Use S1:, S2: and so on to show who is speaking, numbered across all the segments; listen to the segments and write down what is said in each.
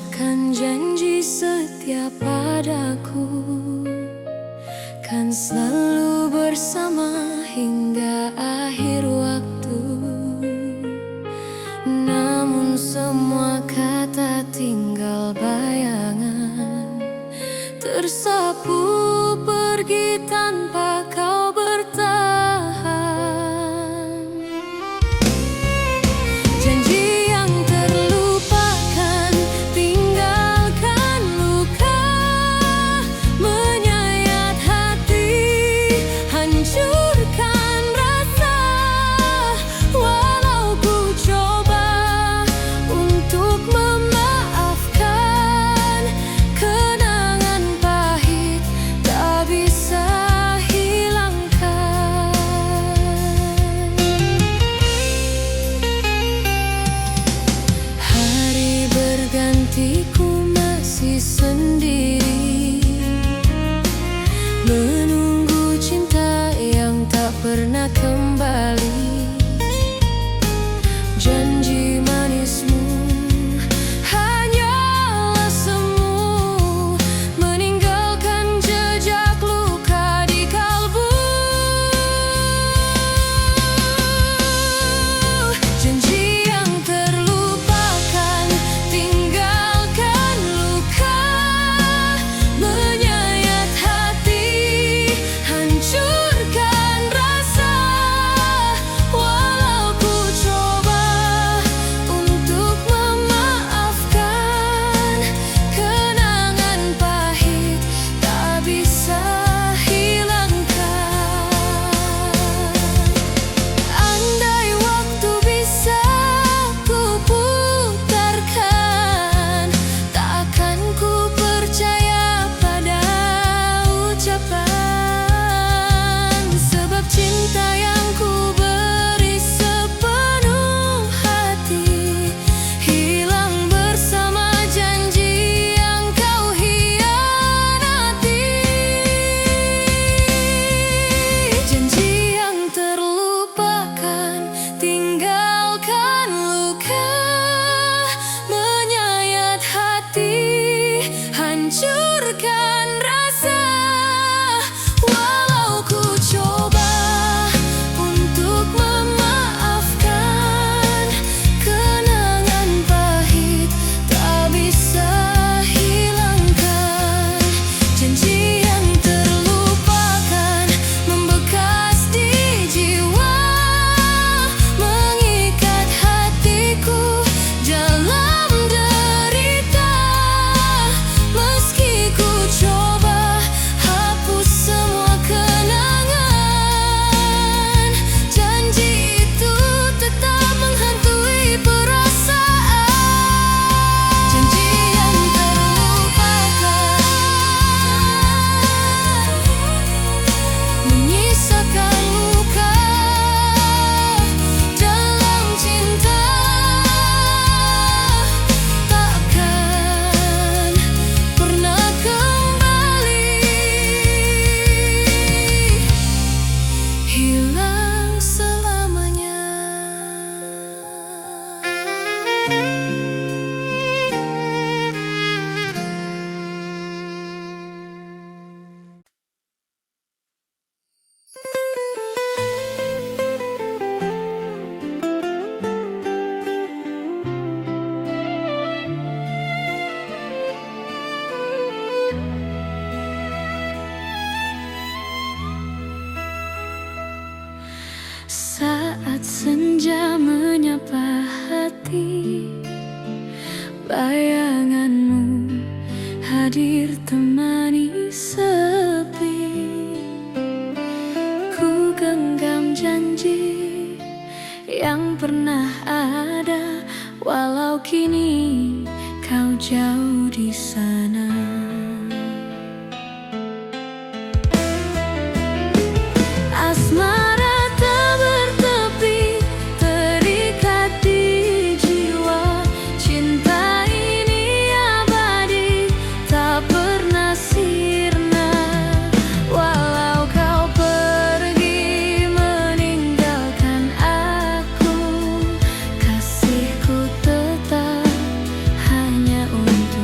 S1: ucapkan janji setia padaku, kan selalu bersama hingga akhir waktu. Namun semua kata tinggal bayangan, tersapu pergi tanpa kau bertahan. Janji yang terlupakan, tinggalkan luka, menyayat hati, hancurkan rasa. Walau ku coba untuk memaafkan, kenangan pahit tak bisa hilangkan. Hari berganti ku masih sendiri, menunggu cinta yang tak pernah kembali. Janji manismu hanyalah semu, meninggalkan jejak luka di kalbu. Janji yang terlupakan, tinggalkan luka, menyayat hati, hancurkan rasa. Walau ku coba untuk memaafkan, kenangan pahit tak bisa hilangkan. Andai waktu bisa ku putarkan, takkan ku percaya pada ucapan. Sebab cinta yang ku beri sepenuh hati hilang bersama janji yang kau hianati. Janji yang terlupakan, tinggalkan luka, menyayat hati, hancurkan rasa. Walau ku coba untuk memaafkan, kenangan pahit tak bisa hilangkan. Janji yang terlupakan, membekas di jiwa, mengikat hatiku dalam derita. Meski ku coba hapus semua kenangan, janji itu tetap menghantui perasaan. Janji yang terlupakan, menyisakan luka dalam cinta, takkan pernah kembali, hilang selamanya. Saat senja menyapa hati, bayanganmu hadir temani sepi. Ku genggam janji yang pernah ada, walau kini kau jauh di sana. Asmara tak bertepi, terikat di jiwa. Cinta ini abadi, tak pernah sirna. Walau kau pergi meninggalkan aku, kasihku tetap hanya untuk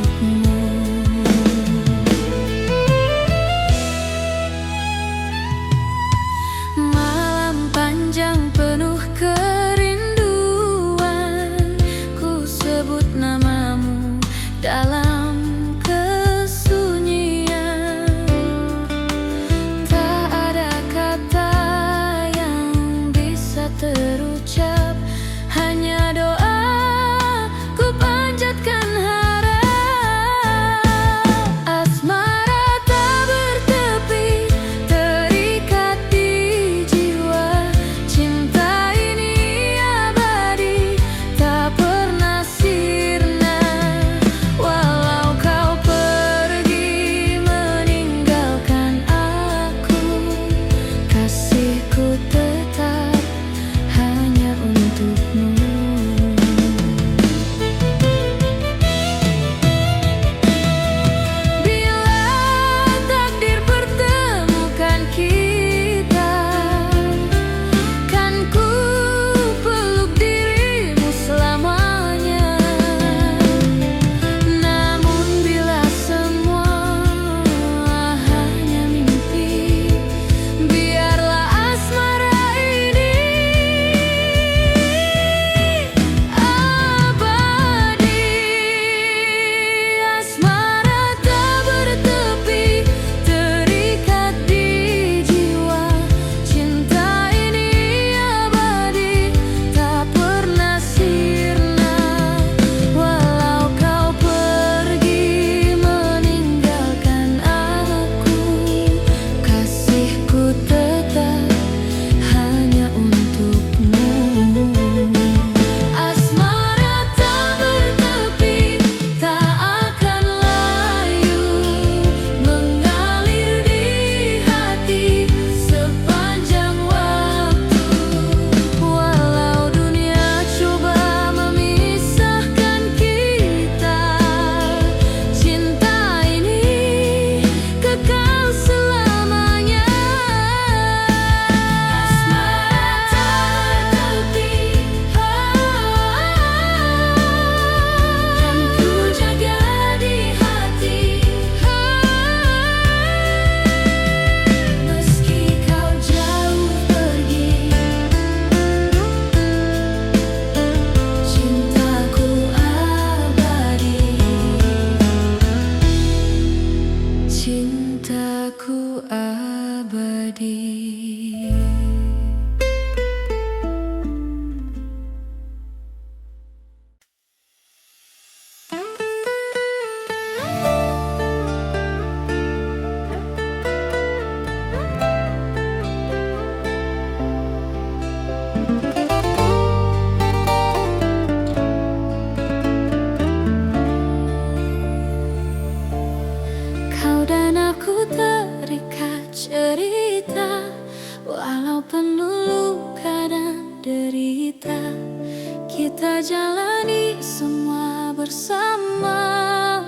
S1: semua bersama,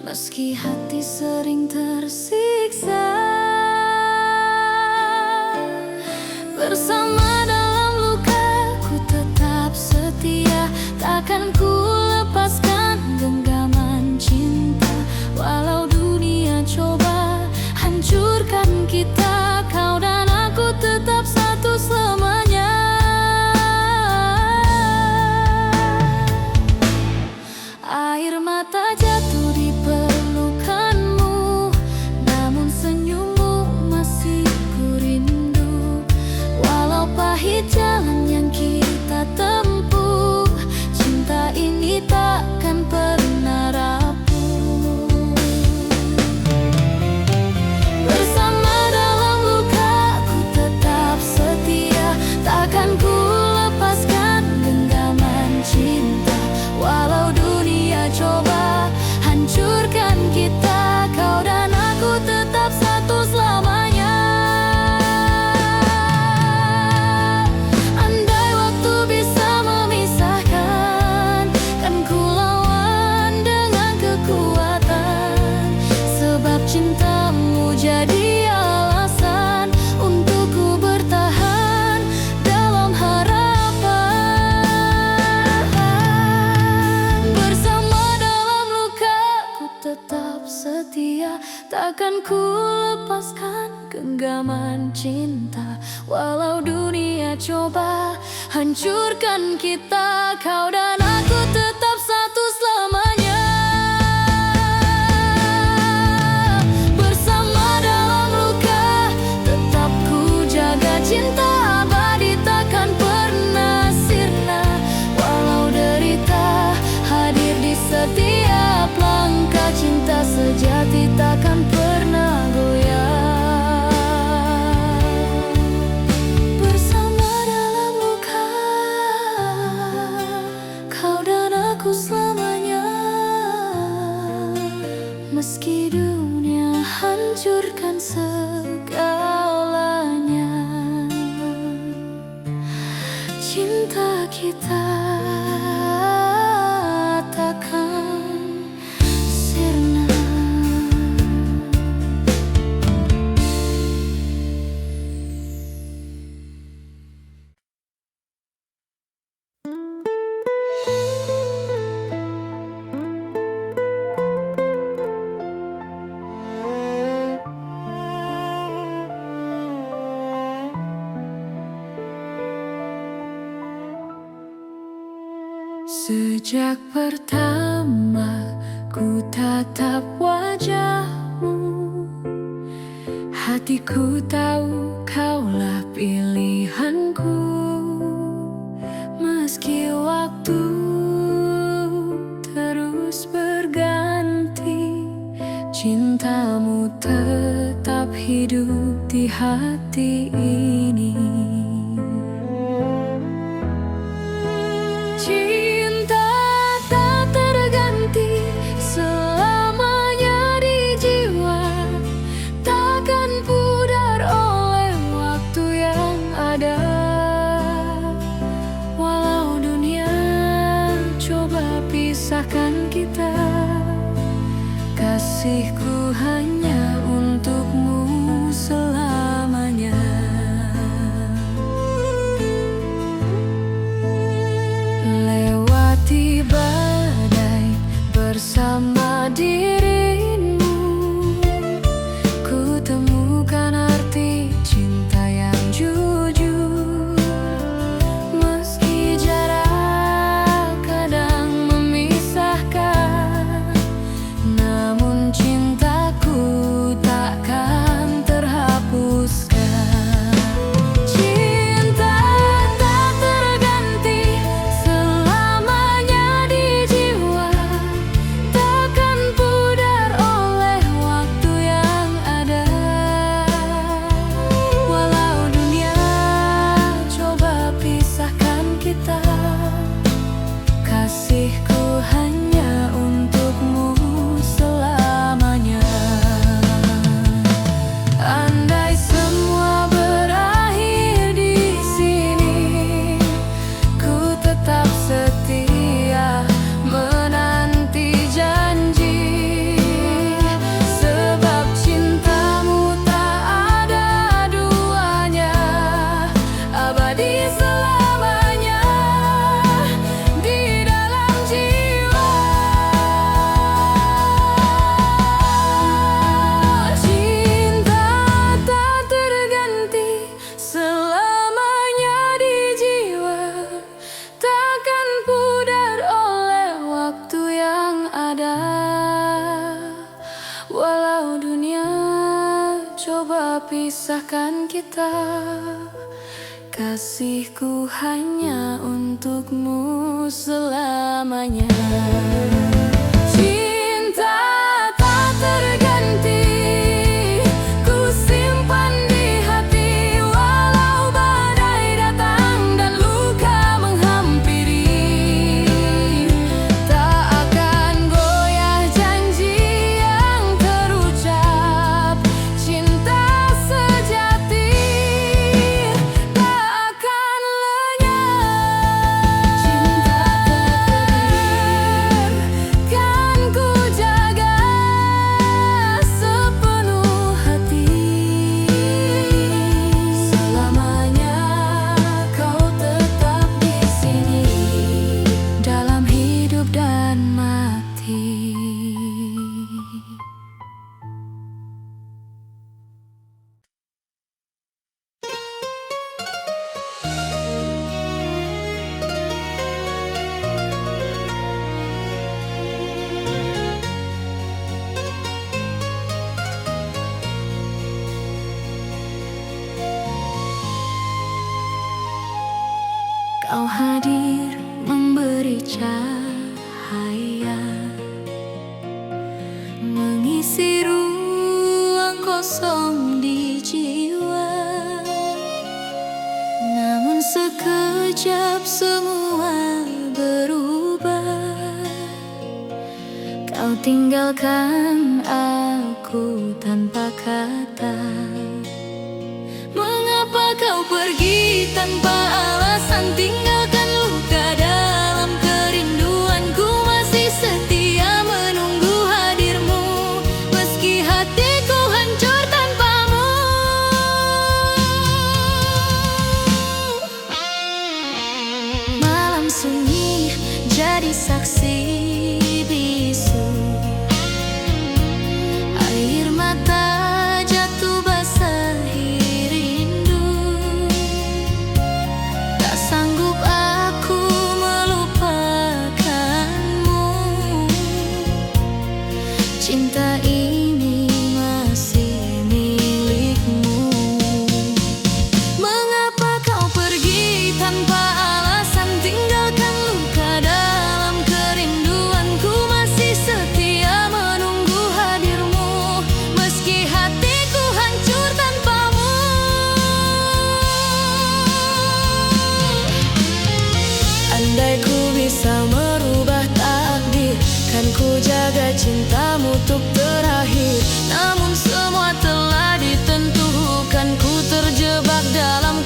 S1: meski hati sering tersiksa. Bersama dalam luka, ku tetap setia. Takkan ku lepaskan genggaman cinta. Walau dunia coba hancurkan kita, kau dan aku tetap satu selamanya. Air mata jatuh di pelukanmu, namun senyummu masih ku rindu. Walau pahit jalan yang kita tempuh, cinta ini takkan pernah rapuh. Bersama dalam luka, ku tetap setia. Takkan ku lepaskan genggaman cinta. Walau dunia coba hancurkan kita, kau dan aku tetap satu selamanya. Andai waktu bisa memisahkan, kan ku lawan dengan kekuatan. Sebab cintamu jadi alasan untuk ku bertahan dalam harapan. Bersama dalam luka, ku tetap setia. Takkan ku lepaskan genggaman cinta. Walau dunia coba hancurkan kita, kau dan aku tetap satu selamanya. Bersama dalam luka, tetap ku jaga cinta abadi takkan pernah sirna. Walau derita hadir di setiap langkah, cinta sejati takkan pernah goyah. Bersama dalam luka, kau dan aku selamanya. Meski dunia hancurkan segalanya, cinta kita takkan sirna. Sejak pertama ku tatap wajahmu, hatiku tahu kaulah pilihanku. Meski waktu terus berganti, cintamu tetap hidup di hati ini. Cinta tak terganti selamanya di jiwa, takkan pudar oleh waktu yang ada. Walau dunia coba pisahkan kita, kasihku hanya untukmu selamanya. Lewati badai bersama dirimu, ku temukan arti cinta yang jujur. Meski jarak kadang memisahkan, namun cintaku takkan terhapuskan. Cinta tak terganti selamanya di jiwa, takkan pudar oleh waktu yang ada. Walau dunia coba pisahkan kita, kasihku hanya untukmu selamanya. Andai semua berakhir di sini, ku tetap setia. pisahkan kita. Kasihku hanya untukmu selamanya. Cinta tak terganti, ku simpan di hati. Walau badai datang dan luka menghampiri, tak akan goyah janji yang terucap. Cinta sejati tak akan lenyap. Cinta tak kan ku jaga sepenuh hati. Selamanya kau tetap di sini, dalam hidup dan mati. Kau hadir memberi cahaya, mengisi ruang kosong di jiwa. Namun sekejap semua berubah. Kau tinggalkan aku tanpa kata. Mengapa kau pergi tanpa alasan? Tinggalkan luka dalam kerinduanku. Masih setia menunggu hadirmu, meski hatiku hancur tanpamu. Malam sunyi jadi saksi bisu. Air mata jatuh basahi rindu. Tak sanggup aku melupakanmu. Cinta ini masih milikmu. Mengapa kau pergi tanpa alasan? Tinggalkan luka dalam kerinduanku. Masih setia menunggu hadirmu, meski hatiku hancur tanpamu. Andai ku bisa merubah takdir, kan ku jaga cintamu untuk terakhir. Namun semua telah ditentukan, ku terjebak dalam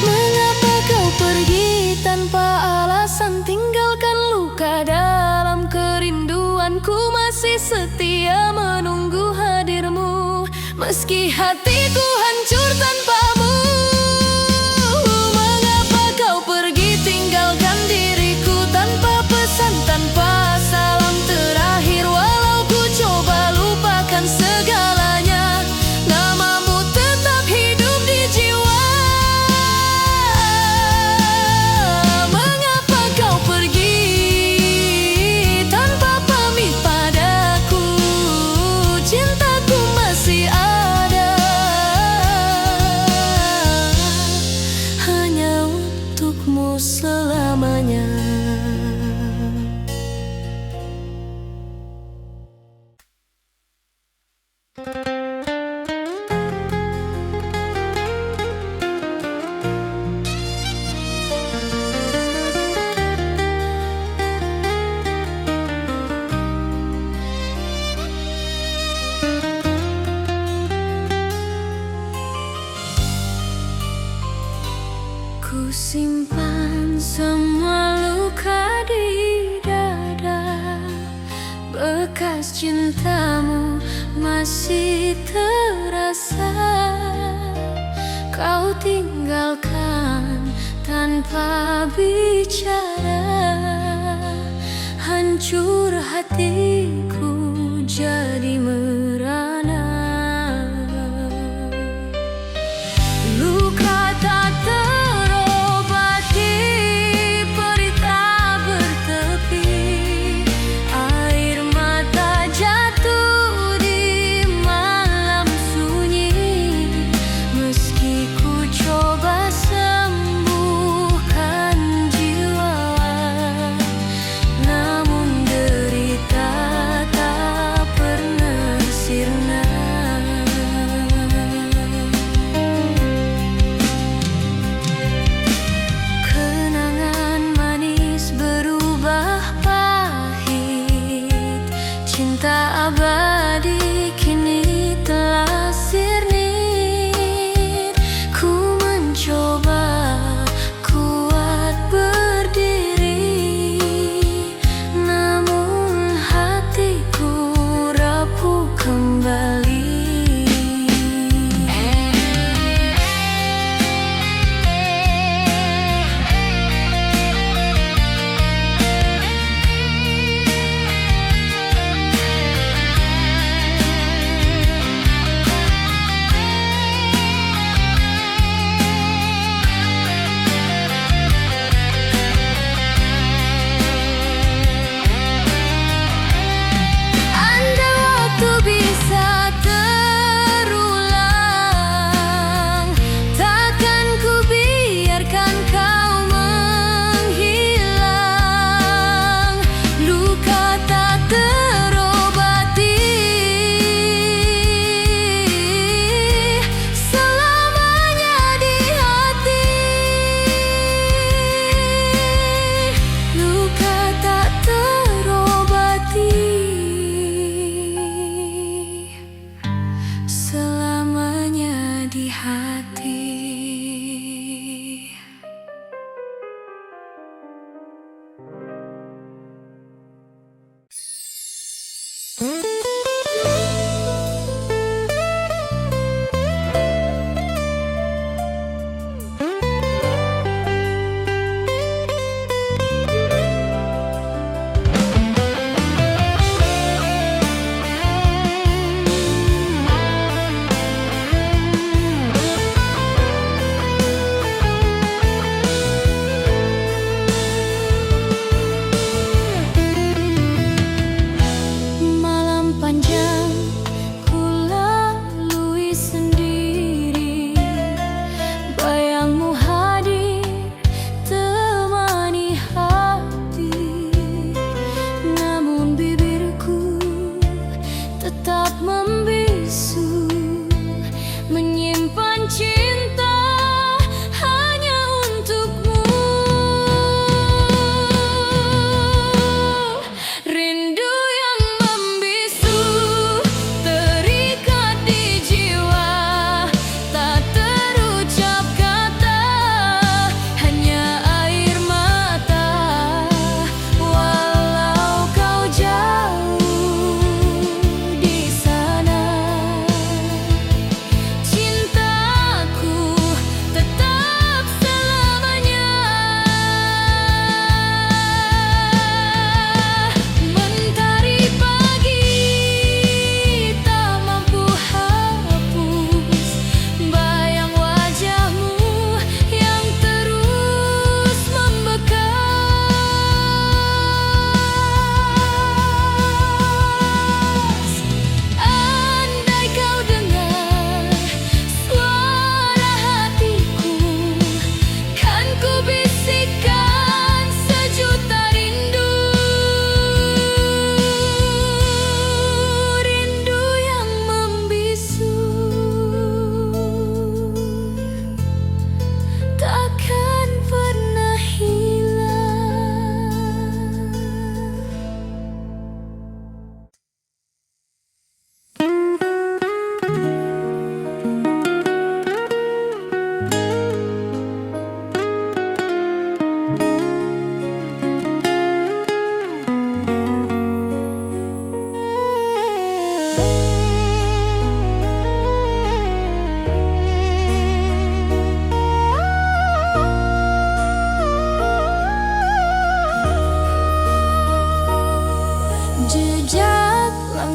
S1: Mengapa kau pergi tanpa alasan? Tinggalkan luka dalam kerinduanku. Masih setia menunggu hadirmu, meski hatiku hancur tanpamu. Mengapa kau pergi tinggalkan diriku tanpa pesan, tanpa salam terakhir? Walau ku coba lupakan segalanya, namamu tetap hidup di jiwa. Mengapa kau pergi tanpa pamit padaku? Cintaku masih ada, hanya untukmu selamanya. Ku simpan semua luka di dada, bekas cintamu masih masih terasa. Kau tinggalkan tanpa bicara, hancur hatiku jadi merana. Luka tak terobati, perih tak bertepi, air mata jatuh di malam sunyi. Meski ku coba sembuhkan jiwa, namun derita tak pernah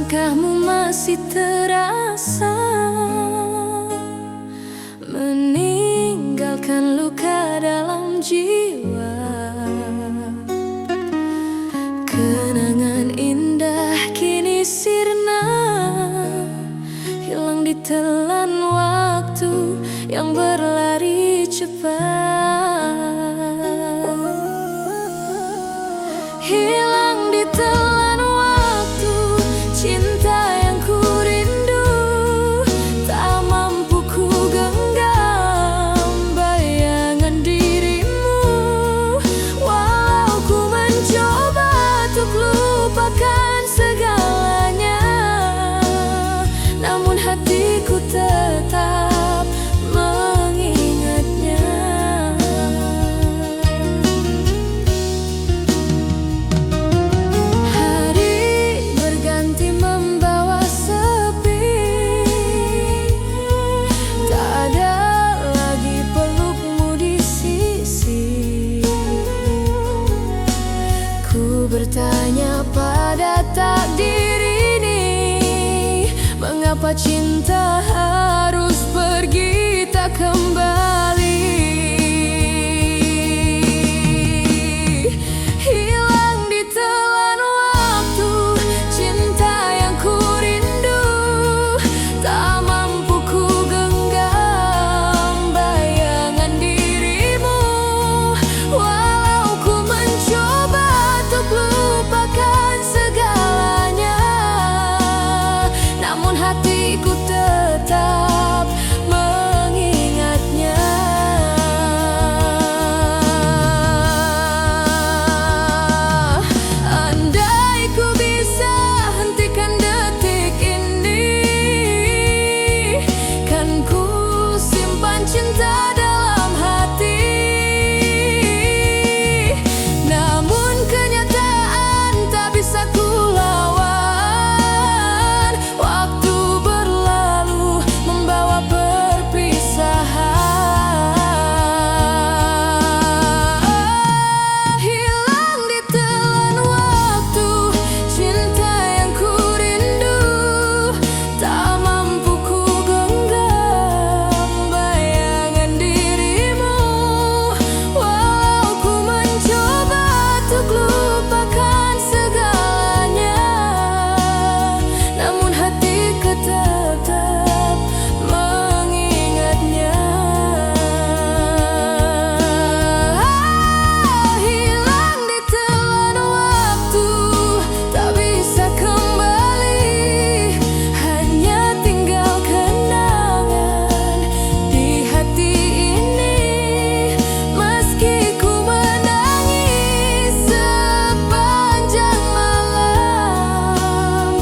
S1: Langkahmu masih terasa, meninggalkan luka dalam jiwa. Kenangan indah kini sirna, hilang ditelan waktu yang berlari cepat. Hilang ditelan waktu, cinta yang ku rindu, tak mampu ku genggam bayangan dirimu. Walau ku mencoba untuk lupakan segalanya, namun hatiku tetap mengingatnya. Hari berganti membawa sepi, tak ada lagi pelukmu di sisi. Ku bertanya pada takdir ini, mengapa cinta harus pergi tak kembali? Hilang ditelan waktu, cinta yang ku rindu, tak mampu ku genggam bayangan dirimu. Walau ku mencoba untuk lupakan segalanya, namun hatiku tetap mengingatnya. Andai ku bisa hentikan detik ini, kan ku simpan cinta dalam hati. Namun kenyataan tak bisa ku lawan, waktu berlalu membawa perpisahan. Hilang ditelan waktu, cinta yang ku rindu, tak mampu ku genggam bayangan dirimu. Walau ku mencoba untuk lupakan segalanya, namun hatiku tetap mengingatnya. Hilang ditelan waktu, tak bisa kembali, hanya tinggal kenangan di hati ini. Meski ku menangis sepanjang malam,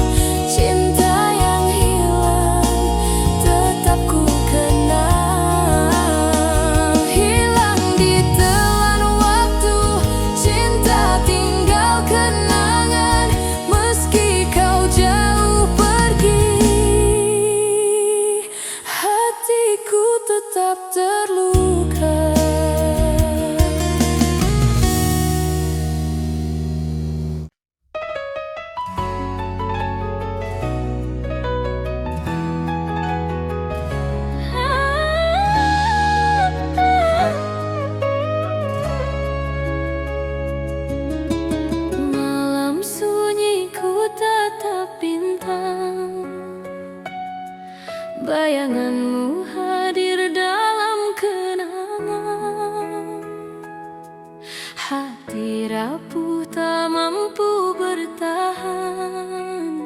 S1: cinta yang hilang tetap ku kenang. Hilang ditelan waktu, cinta tinggal kenangan. Meski kau jauh pergi, hatiku tetap terluka. Malam sunyi ku tatap bintang, bayanganmu hadir dalam kenangan. Hati rapuh tak mampu bertahan,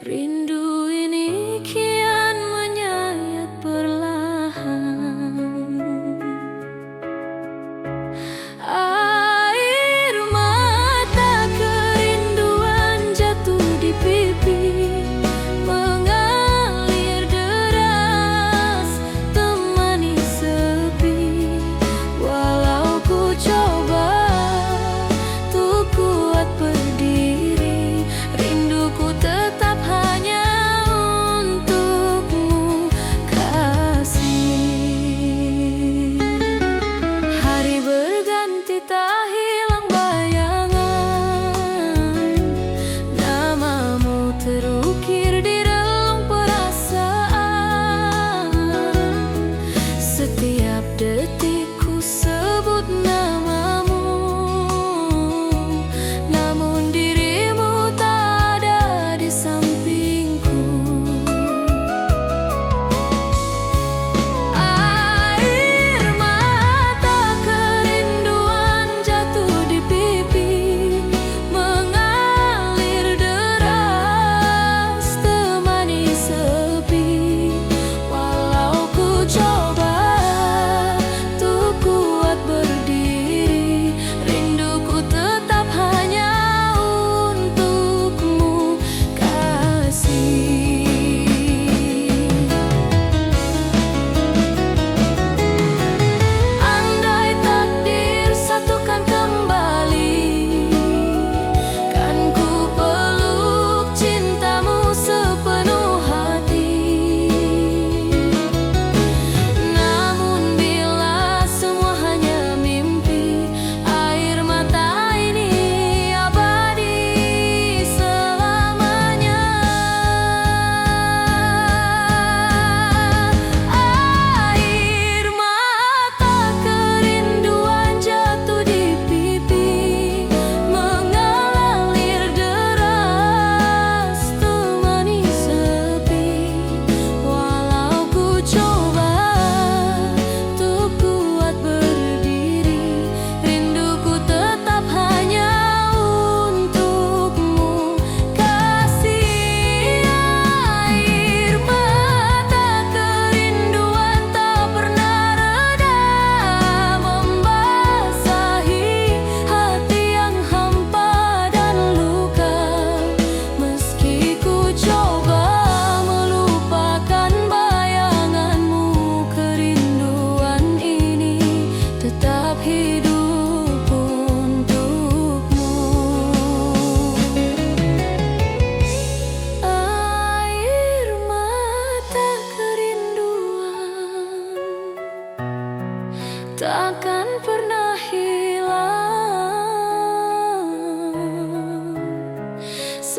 S1: rindu ini kian menyayat perlahan. Air mata kerinduan jatuh di pipi, mengalir deras temani sepi. Walau ku coba untuk kuat pergi,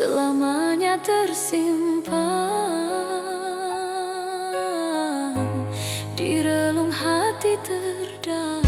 S1: selamanya tersimpan di relung hati terdalam.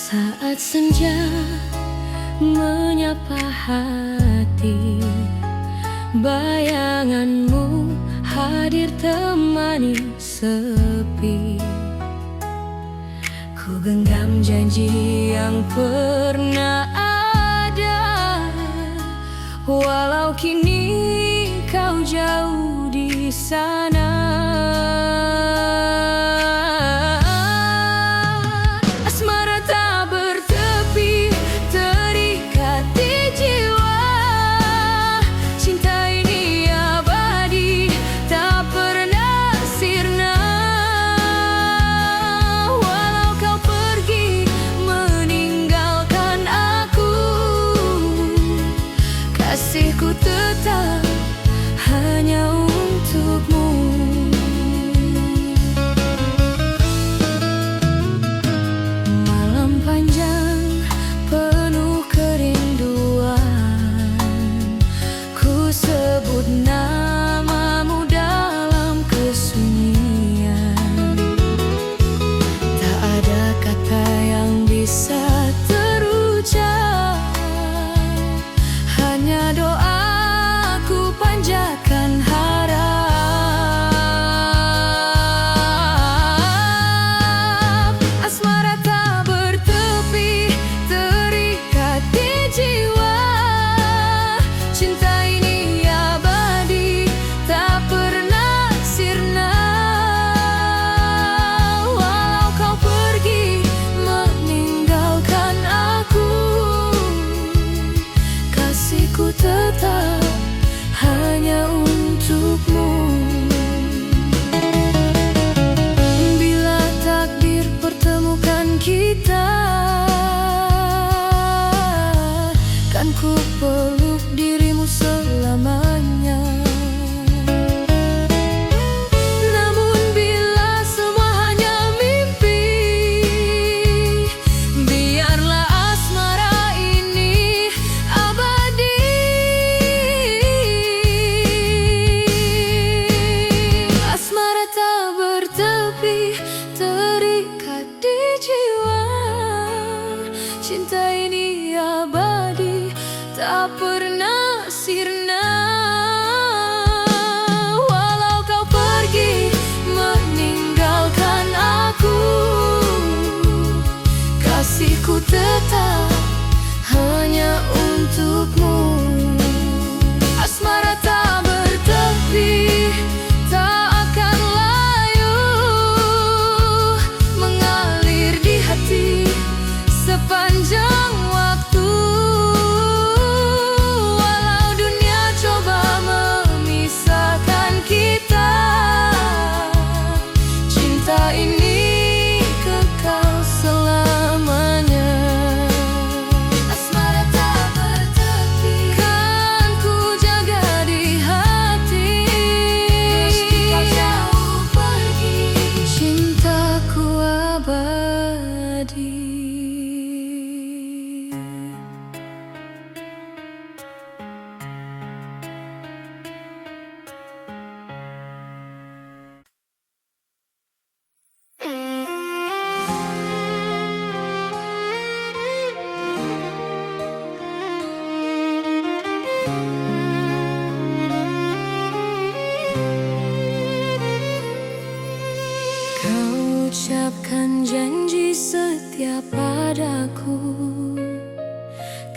S1: Saat senja menyapa hati, bayanganmu hadir temani sepi. Ku genggam janji yang pernah ada, walau kini kau jauh di sana. Kasihku tetap hanya untukmu. Malam panjang penuh kerinduan, ku sebut namamu dalam kesunyian. Tak ada kata yang bisa terucap, hanya doaku panjatkan harap. Asmara tak bertepi, terikat di jiwa. Cinta ini abadi, tak pernah sirna. Walau kau pergi meninggalkan aku, kasihku tetap hanya untukmu. Bila takdir pertemukan kita, kan ku peluk dirimu selamanya. Namun bila semua hanya mimpi, biarlah asmara ini abadi. Asmara tak bertepi, terikat di jiwa. Cinta ini abadi, tak pernah sirna. Walau kau pergi meninggalkan aku, kasihku tetap hanya untukmu. Asmara tak bertepi, tak akan layu, mengalir di hati sepanjang waktu. Walau dunia coba memisahkan kita, cinta ini kekal selamanya. Asmara tak bertepi, kan ku jaga di hati. Meski kau jauh pergi, cintaku abadi.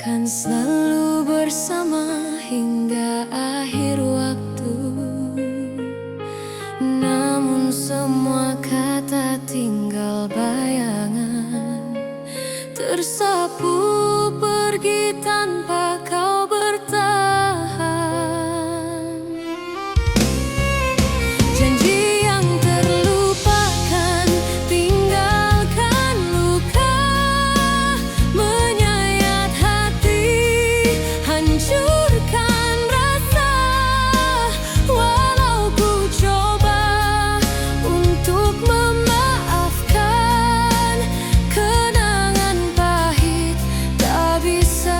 S1: Kan selalu bersama hingga akhir waktu. Namun semua kata tinggal bayangan, tersapu pergi tanpa kau bertahan. Janji yang terlupakan, tinggalkan luka, menyayat hati, hancurkan rasa. Walau ku coba untuk memaafkan, kenangan pahit tak bisa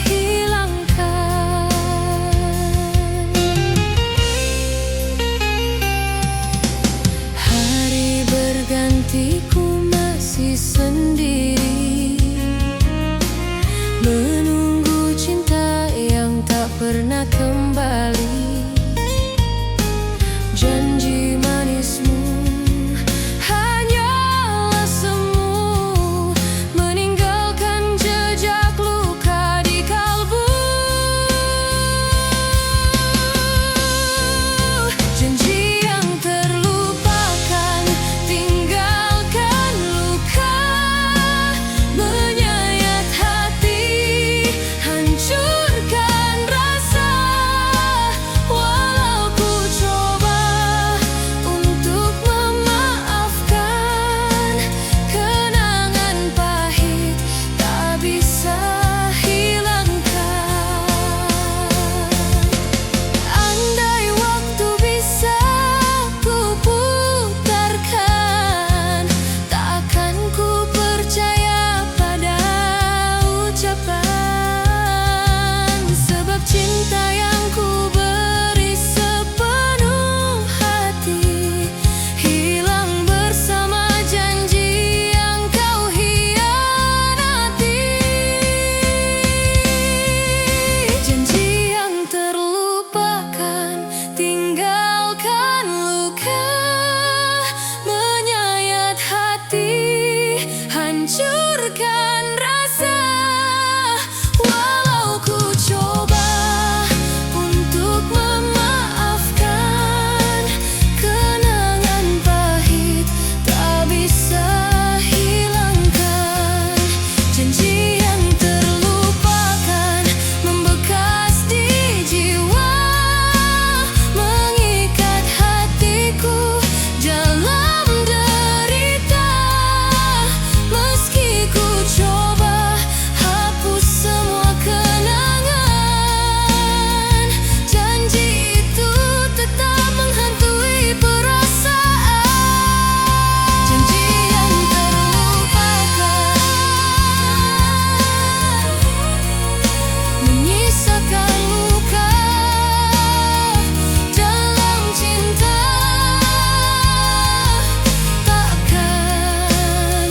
S1: hilangkan. Hari berganti ku masih sendiri, menunggu cinta yang tak pernah kembali. Janji manismu hanyalah semu, meninggalkan jejak luka di kalbu. Janji yang terlupakan, tinggalkan luka, menyayat hati, hancurkan rasa. Walau ku coba untuk memaafkan, kenangan pahit tak bisa hilangkan. Andai waktu bisa ku putarkan, takkan ku percaya pada ucapan. Sebab cinta yang ku beri sepenuh hati hilang bersama janji yang kau hianati. Janji yang terlupakan, tinggalkan luka, menyayat hati, hancurkan rasa. Walau ku coba untuk memaafkan, kenangan pahit tak bisa hilangkan. Janji yang terlupakan membekas di jiwa, mengikat hatiku dalam derita. Meski ku coba hapus semua kenangan, janji itu tetap menghantui perasaan. Janji yang terlupakan menyisakan luka dalam cinta, takkan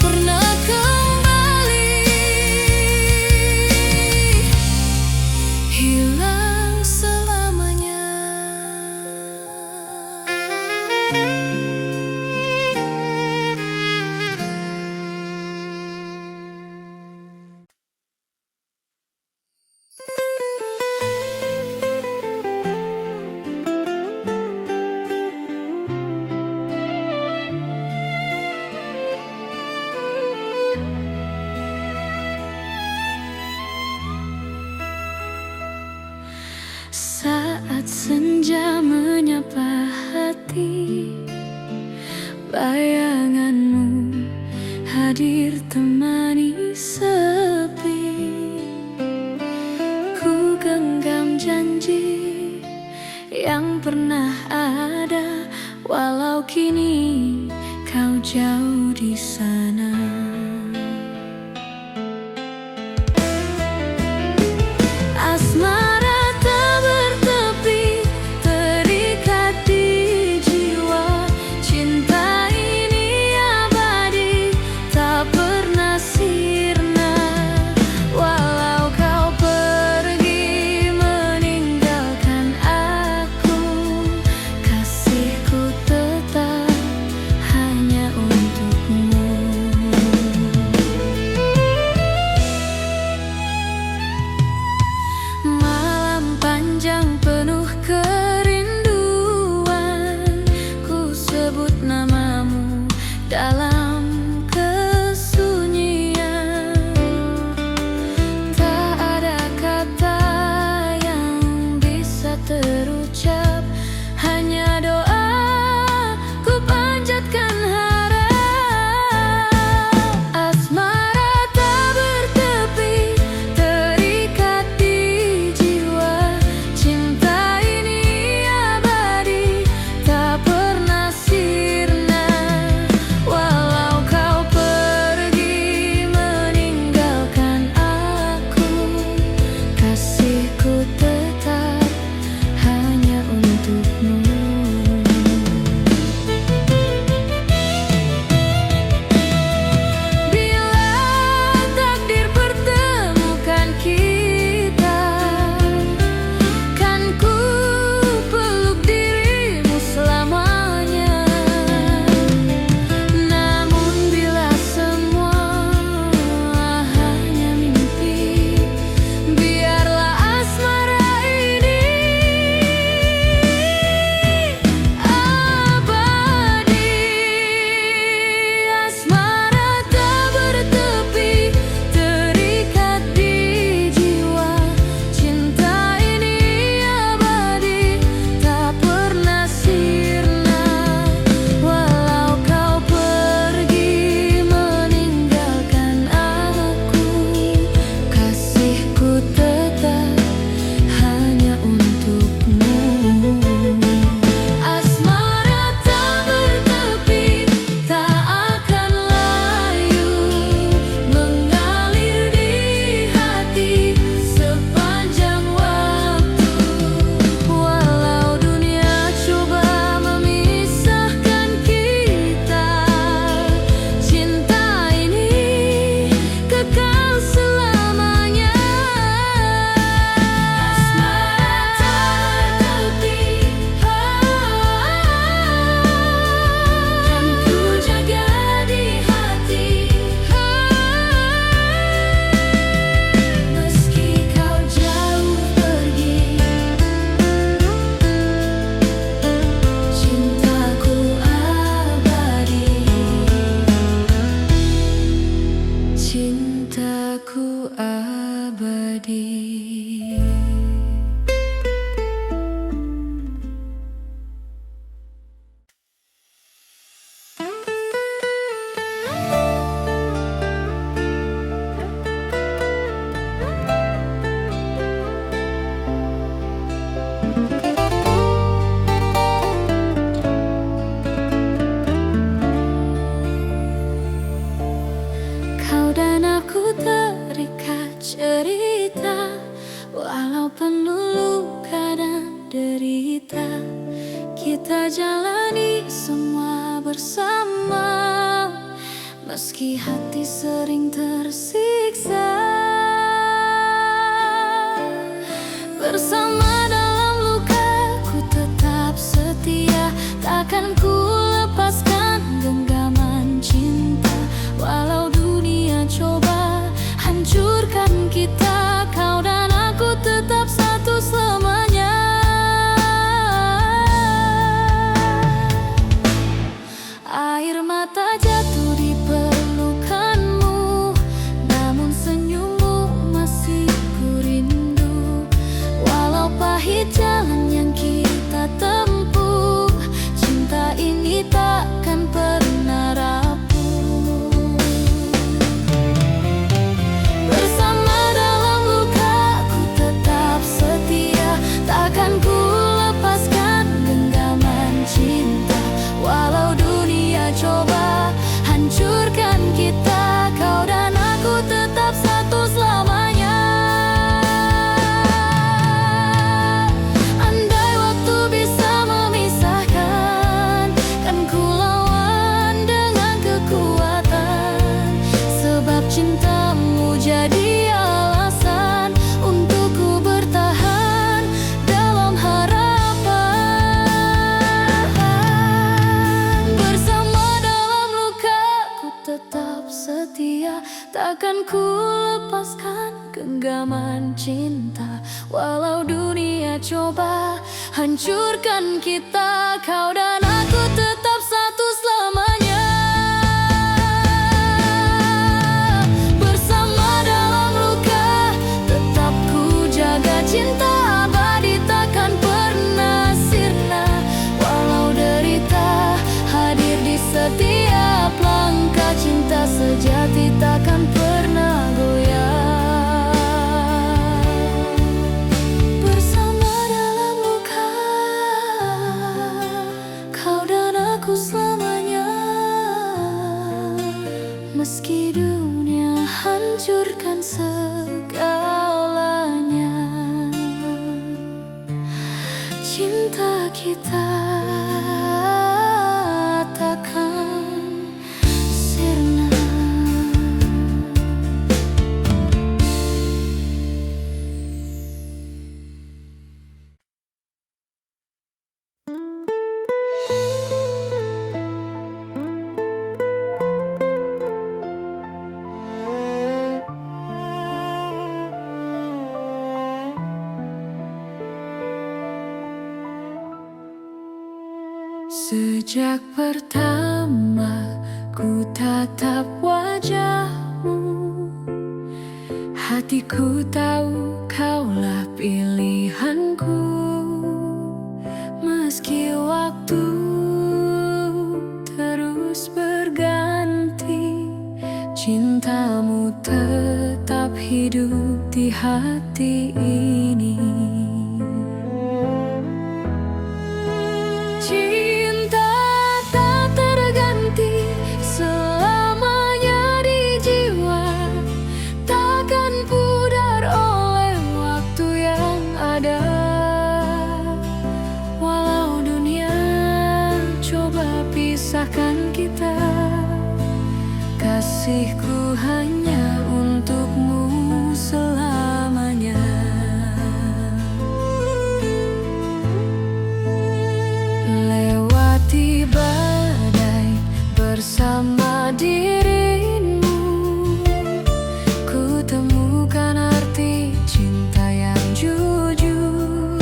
S1: pernah kembali, hilang selamanya. Saat senja menyapa hati, bayanganmu hadir temani sepi. Ku genggam janji yang pernah ada, walau kini kau jauh di sana. Asmara tak bertepi, terikat di jiwa. Cinta ini abadi, tak pernah sirna. Walau kau pergi meninggalkan aku, kasihku tetap hanya untukmu. cintaku abadi. Kau dan aku terikat cerita, walau penuh luka dan derita. Kita jalani semua bersama, meski hati sering tersiksa. Bersama dalam luka, ku tetap setia. Takkan ku lepaskan genggaman cinta, walau dunia coba hancurkan kita. Kau dan aku tetap satu selamanya. Air mata jatuh di pelukanmu, namun senyummu masih ku rindu. Walau pahit jalan yang kita tempuh, cinta ini takkan pernah rapuh. Bersama dalam luka, ku tetap setia. Takkan ku lepaskan genggaman cinta, walau dunia coba hancurkan kita. Kau dan aku tetap satu selamanya. Andai waktu bisa memisahkan, kan ku lawan dengan kekuatan. Sebab cintamu jadi alasan untuk ku bertahan dalam harapan. Bersama dalam luka, ku tetap setia. Takkan ku lepaskan genggaman cinta, walau dunia coba hancurkan kita. Kau dan aku tetap satu selamanya. Bersama dalam luka, tetap ku jaga cinta abadi, takkan pernah sirna. Walau derita hadir di setiap langkah, cinta sejati takkan pernah goyah. Bersama dalam luka, kau dan aku selamanya. Meski dunia hancurkan segalanya, cinta kita takkan sirna. Sejak pertama ku tatap wajahmu, hatiku tahu kaulah pilihanku. Meski waktu terus berganti, cintamu tetap hidup di hati ini. Cinta tak terganti, selamanya di jiwa. Takkan pudar oleh waktu yang ada. Walau dunia coba pisahkan kita, kasihku hanya untukmu selamanya. Lewati badai bersama dirimu, ku temukan arti cinta yang jujur.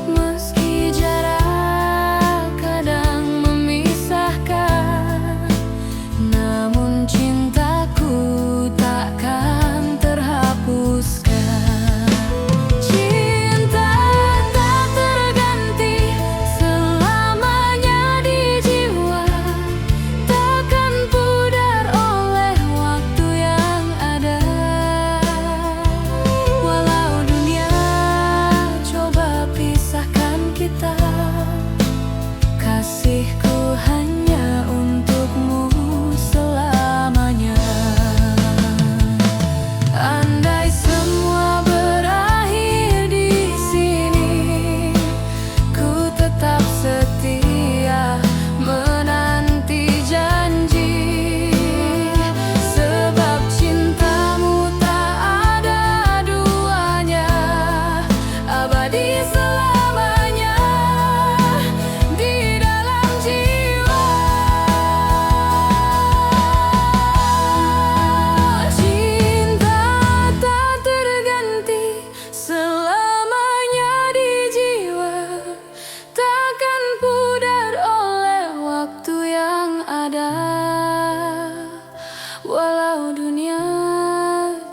S1: Meski jarak kadang memisahkan, namun cinta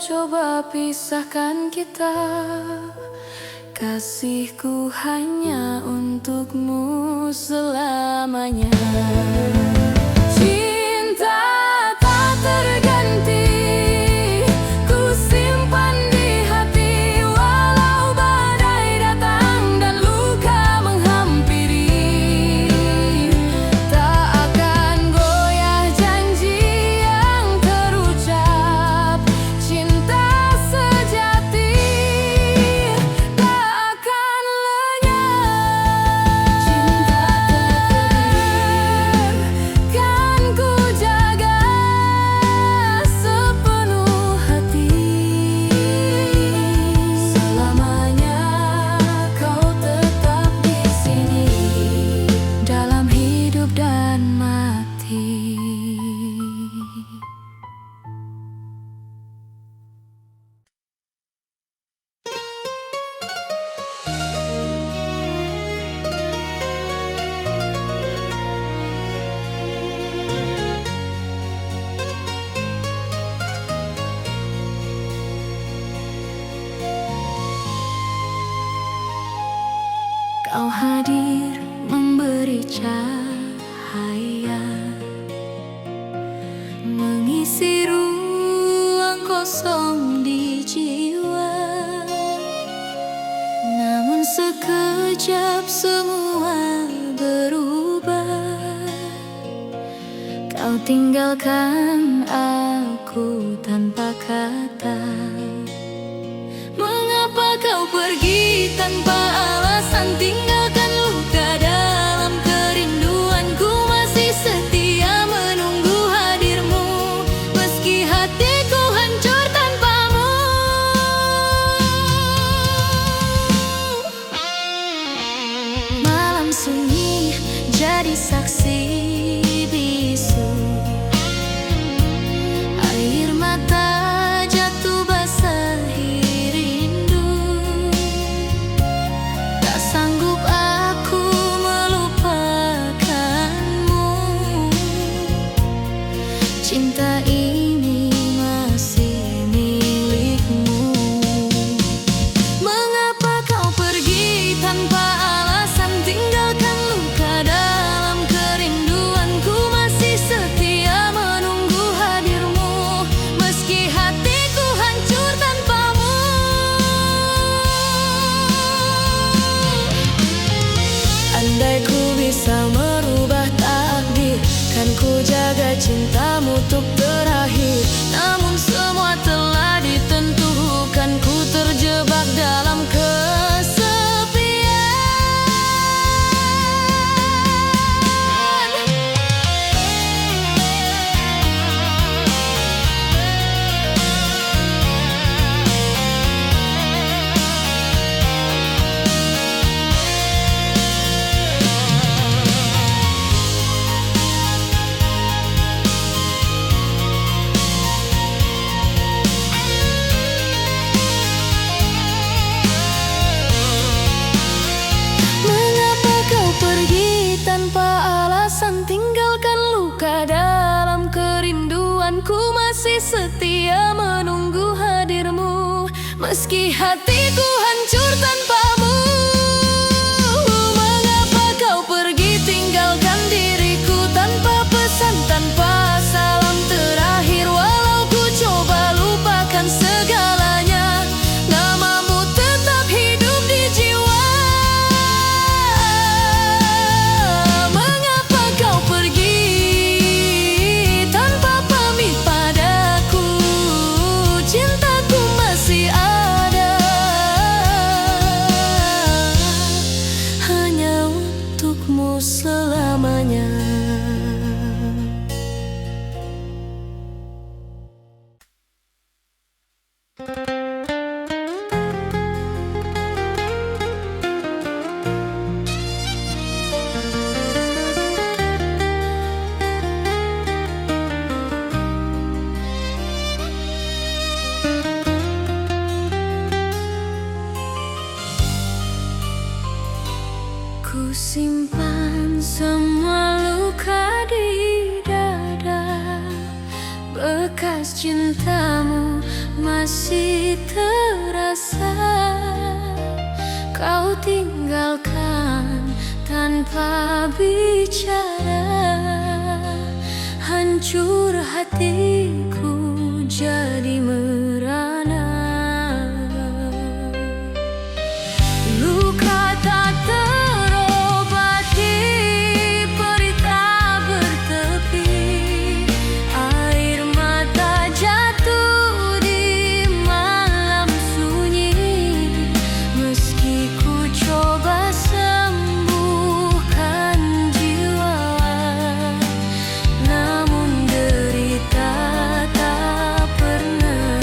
S1: coba pisahkan kita. Kasihku hanya untukmu selamanya. Cinta tak terganti, ku simpan di hati. Walau badai datang dan luka menghampiri, tak akan goyah janji yang terucap. Cinta sejati tak akan lenyap. Cinta tak kan ku jaga sepenuh hati. Selamanya kau tetap di sini, dalam hidup dan mati. Kau hadir memberi cahaya, mengisi ruang kosong di jiwa. Namun sekejap semua berubah. Kau tinggalkan aku tanpa kata. Mengapa kau pergi tanpa alasan? Tinggalkan luka dalam kerinduanku. Masih setia menunggu hadirmu, meski hatiku hancur tanpamu. Malam sunyi jadi saksi bisu. Air mata jatuh basahi rindu. Tak sanggup aku melupakanmu. Cinta ini masih milikmu. Mengapa kau pergi tanpa alasan? Tinggalkan luka dalam kerinduanku. Masih setia menunggu hadirmu, meski hatiku hancur tanpamu. Andai ku bisa merubah takdir, kan ku jaga cintamu untuk terakhir. Namun semua telah ditentukan, ku terjebak dalam Mengapa kau pergi tanpa alasan? Tinggalkan luka dalam kerinduanku. Masih setia menunggu hadirmu, meski hatiku hancur tanpamu. Mengapa kau pergi tinggalkan diriku tanpa pesan, tanpa salam terakhir? Walau ku coba lupakan segalanya, namamu tetap hidup di jiwa. Mengapa kau pergi tanpa pamit padaku? Cintaku masih ada, hanya untukmu selamanya. Ku simpan semua luka di dada, bekas cintamu masih masih terasa. Kau tinggalkan tanpa bicara, hancur hatiku jadi merana. Luka tak terobati, pelita bertepi, air mata jatuh di malam sunyi. Meski ku coba sembuhkan jiwa, namun derita tak pernah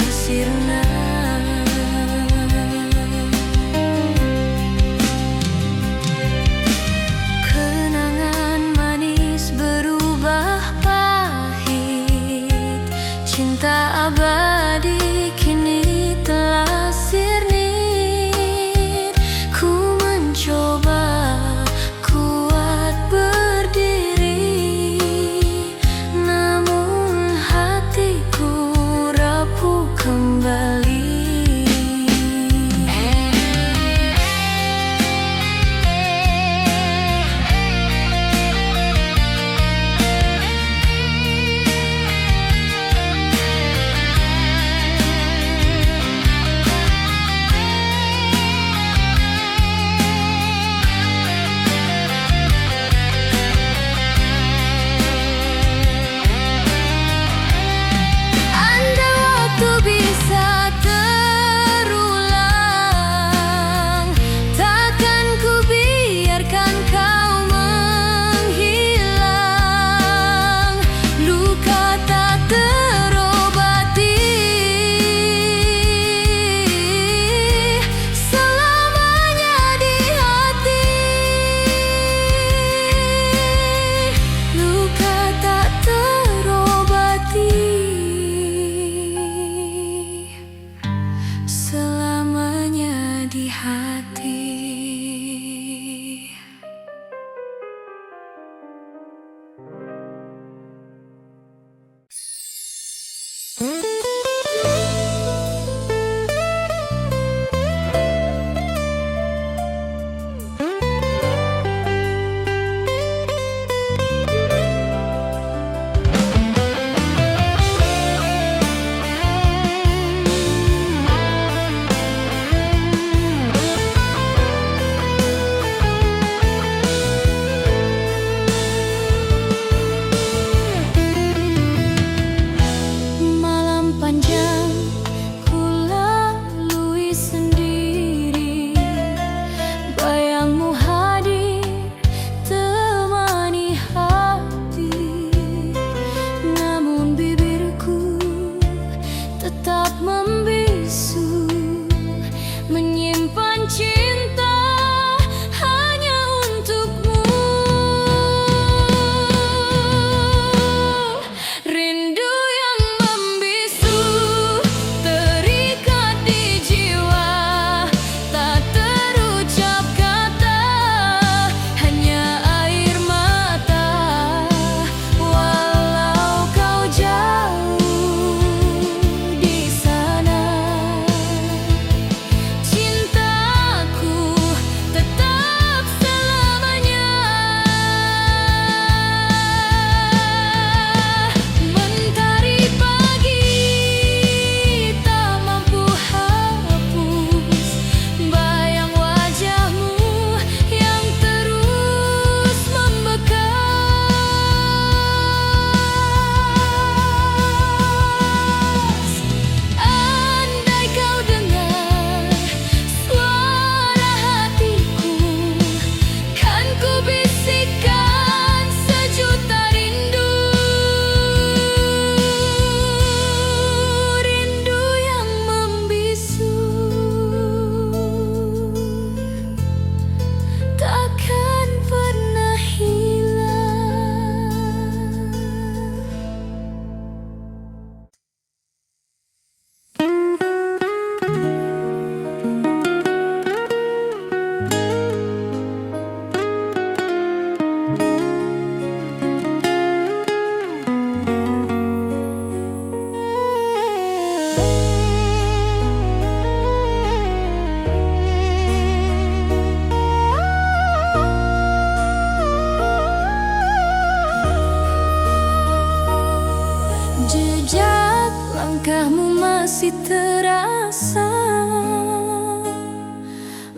S1: masih terasa,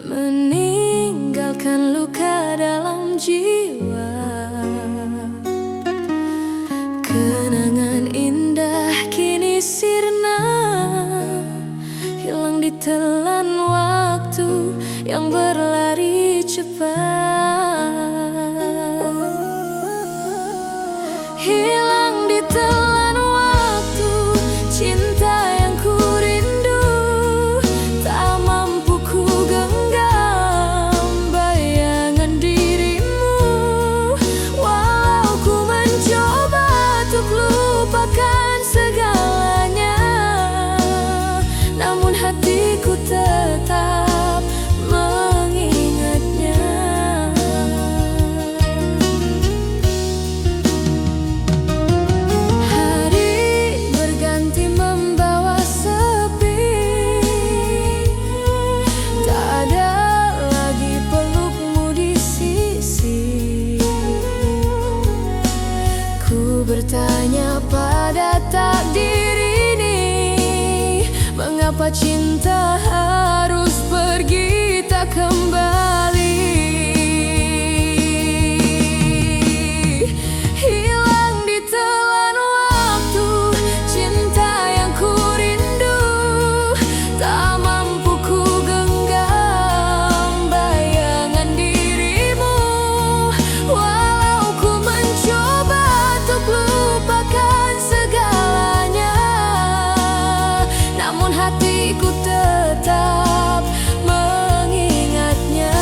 S1: meninggalkan luka dalam jiwa. Kenangan indah kini sirna, hilang ditelan waktu yang berlari cepat. Hilang ditelan waktu, cinta yang ku rindu, tak mampu ku genggam bayangan dirimu. Walau ku mencoba untuk lupakan segalanya, namun hatiku tetap mengingatnya. Hari berganti membawa sepi, tak ada lagi pelukmu di sisi. Ku bertanya pada takdir ini, mengapa cinta harus pergi tak kembali? Hilang ditelan waktu, cinta yang ku rindu, tak mampu ku genggam bayangan dirimu. Walau ku mencoba untuk lupakan segalanya, namun hatiku tetap mengingatnya.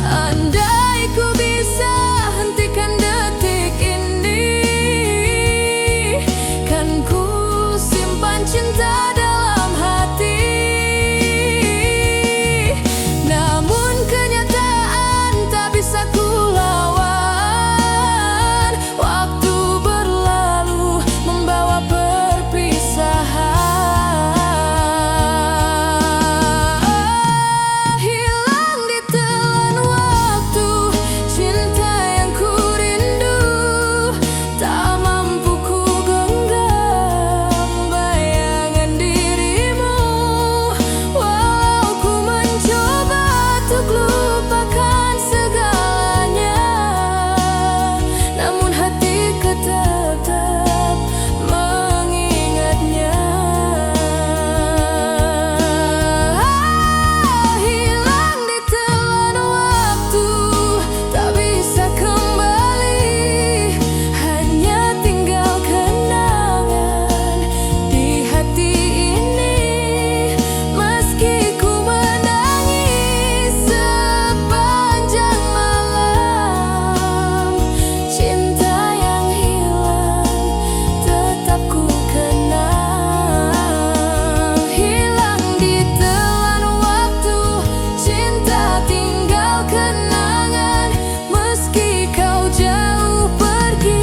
S1: Andai ku bisa hentikan detik ini, kan ku simpan cinta dalam hati. Namun kenyataan tak bisa ku lawan, waktu berlalu membawa perpisahan. Hilang ditelan waktu, cinta yang ku rindu, tak mampu ku genggam bayangan dirimu. Walau ku mencoba untuk lupakan segalanya, namun hatiku tetap mengingatnya. Hilang ditelan waktu, tak bisa kembali, hanya tinggal kenangan di hati ini. Meski ku menangis sepanjang malam, cinta yang hilang tetap ku kenang. Hilang ditelan waktu, cinta tinggal kenangan. Meski kau jauh pergi,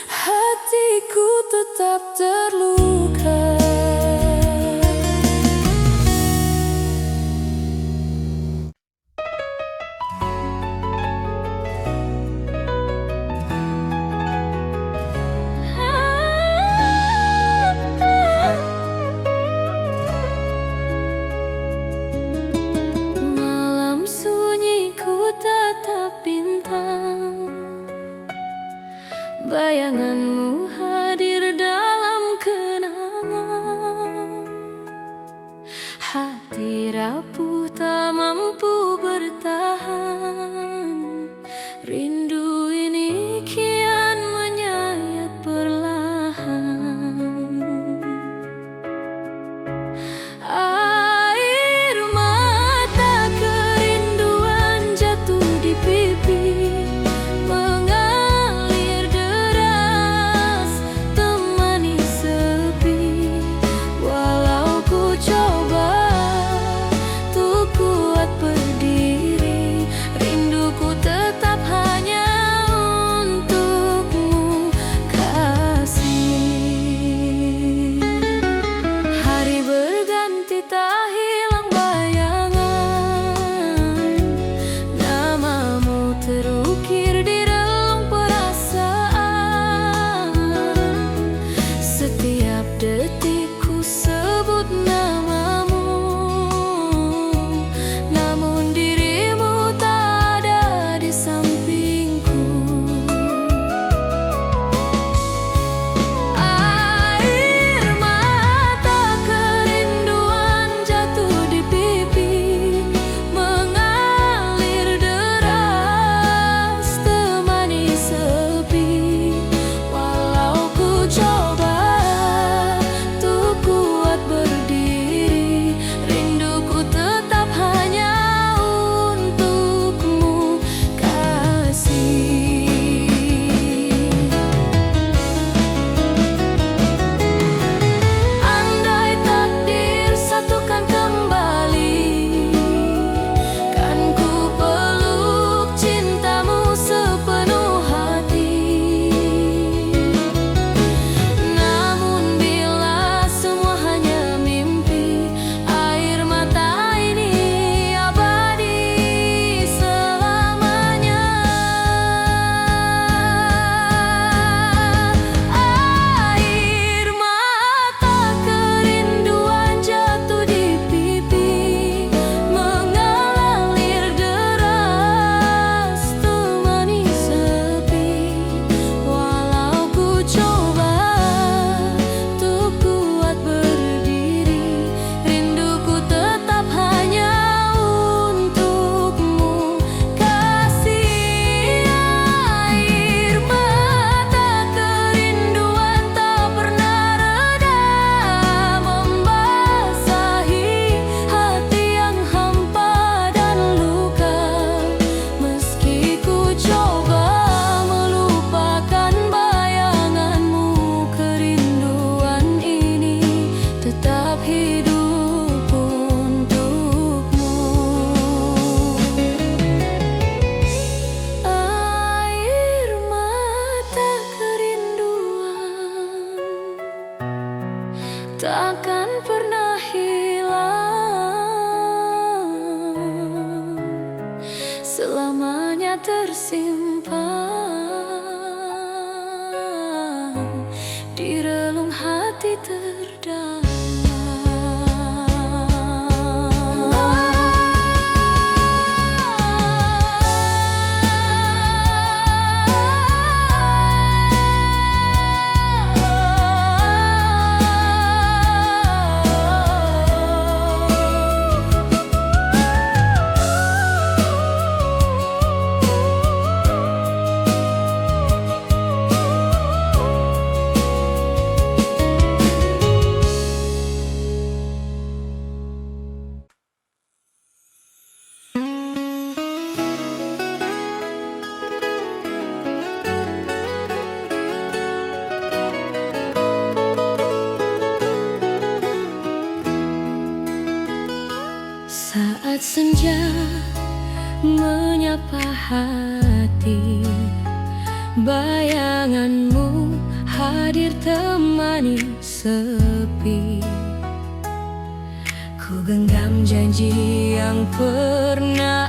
S1: hatiku tetap terluka. Malam sunyi ku tatap bintang, bayanganmu hadir dalam kenangan. Hati rapuh tak mampu bertahan, rindu ini kian menyayat perlahan. Air mata kerinduan jatuh di pipi, mengalir deras takkan pernah hilang, selamanya tersimpan di relung hati terdalam. Saat senja menyapa hati, bayanganmu hadir temani sepi. Ku genggam janji yang pernah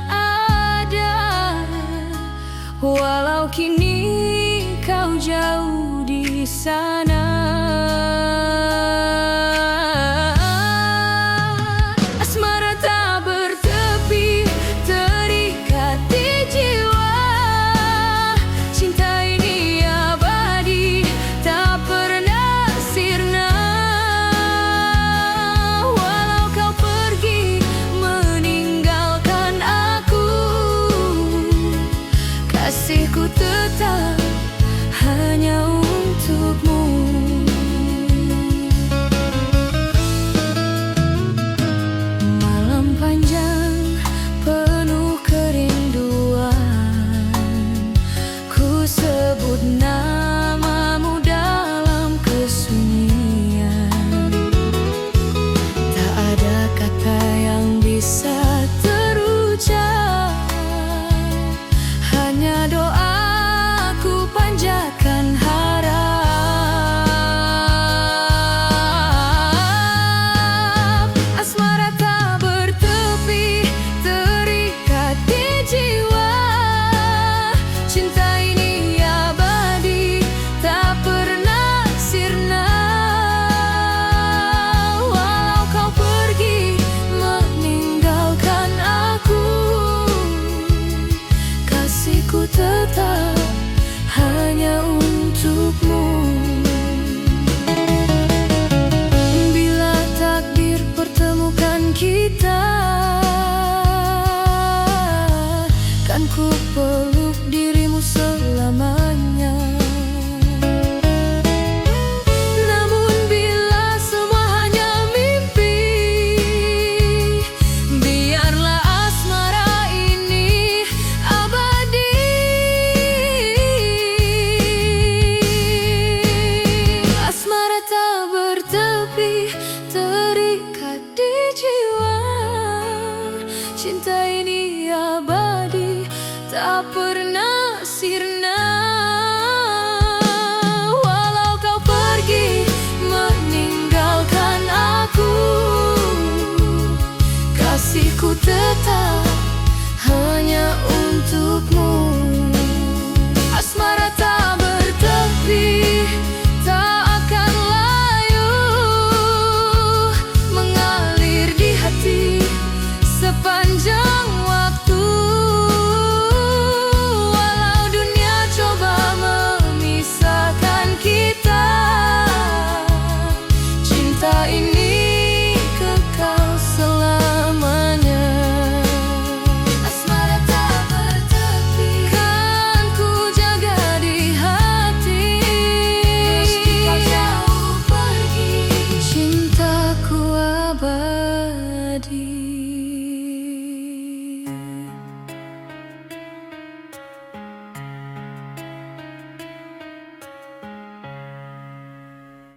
S1: ada, walau kini kau jauh di sana.